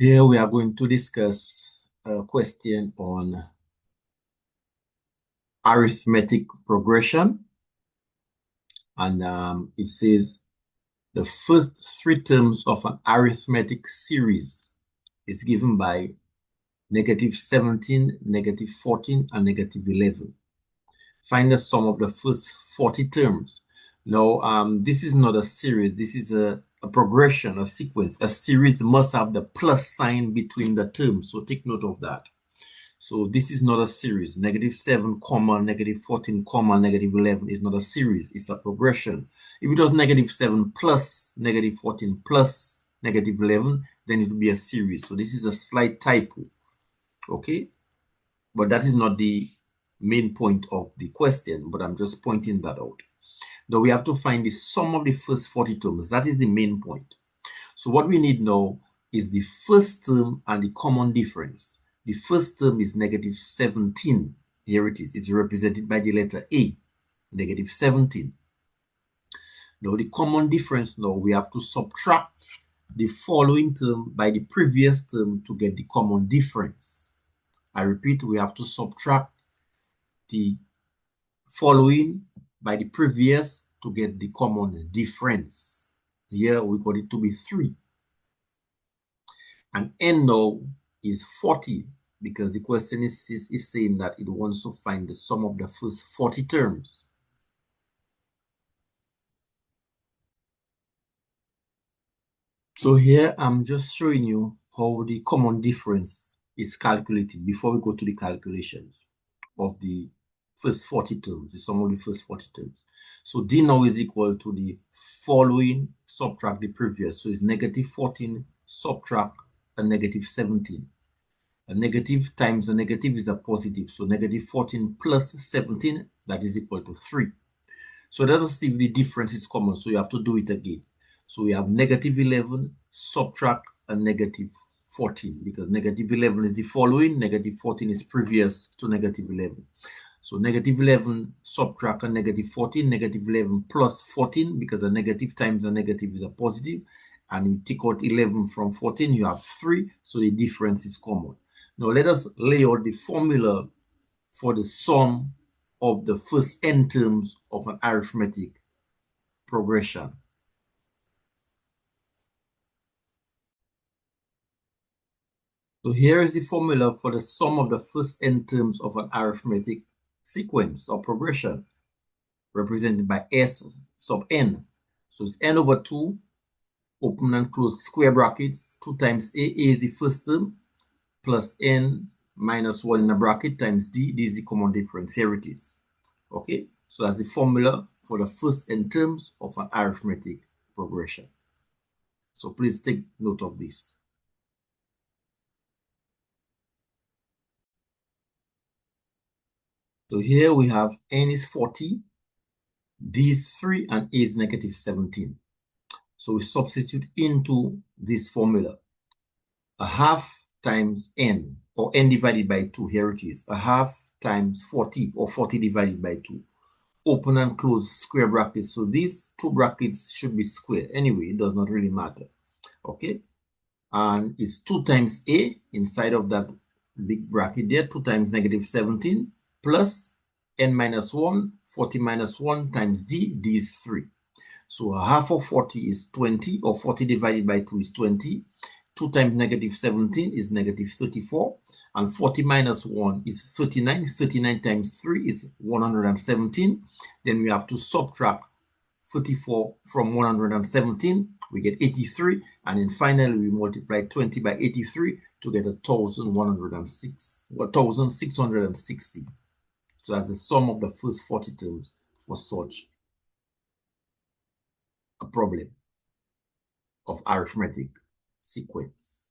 Here we are going to discuss a question on arithmetic progression. And it says the first three terms of an arithmetic series is given by -17, -14, and -11. Find the sum of the first 40 terms. Now, this is not a series. This is a progression, a sequence. A series must have the plus sign between the terms. So take note of that. So this is not a series. -7, comma, -14, comma, -11 is not a series. It's a progression. If it was -7 plus -14 plus -11, then it would be a series. So this is a slight typo. Okay? But that is not the main point of the question, but I'm just pointing that out. Now we have to find the sum of the first 40 terms. That is the main point. So what we need now is the first term and the common difference. The first term is -17. Here it is. It's represented by the letter A, -17. Now the common difference, now we have to subtract the following term by the previous term to get the common difference. I repeat, we have to subtract the following by the previous to get the common difference. Here we got it to be 3. And n now is 40 because the question is saying that it wants to find the sum of the first 40 terms. So here I'm just showing you how the common difference is calculated before we go to the calculations of the first 40 terms, the sum of the first 40 terms. So d now is equal to the following subtract the previous. So it's -14 subtract a -17. A negative times a negative is a positive. So -14 plus 17, that is equal to 3. So let us see if the difference is common. So you have to do it again. So we have -11 subtract a -14 because -11 is the following, -14 is previous to -11. So -11 subtract a -14, -11 plus 14 because a negative times a negative is a positive. And you take out 11 from 14, you have 3. So the difference is common. Now let us lay out the formula for the sum of the first n terms of an arithmetic progression. So here is the formula for the sum of the first n terms of an arithmetic sequence or progression, represented by S sub n. So it's n over 2, open and close square brackets, 2 times A is the first term, plus n minus 1 in a bracket times D. This is the common difference. Here it is. Okay, so that's the formula for the first n terms of an arithmetic progression. So please take note of this. So here we have n is 40, d is 3, and a is -17. So we substitute into this formula. A half times n, or n divided by 2, here it is. A half times 40, or 40 divided by 2. Open and close square brackets. So these two brackets should be square. Anyway, it does not really matter. Okay? And it's 2 times a inside of that big bracket there. 2 times -17 plus n minus 1, 40 minus 1 times d. D is 3. So a half of 40 is 20, or 40 divided by 2 is 20. 2 times -17 is -34. And 40 minus 1 is 39. 39 times 3 is 117. Then we have to subtract 34 from 117. We get 83. And then finally, we multiply 20 by 83 to get 1,660. So that's the sum of the first 40 terms for such a problem of arithmetic sequence.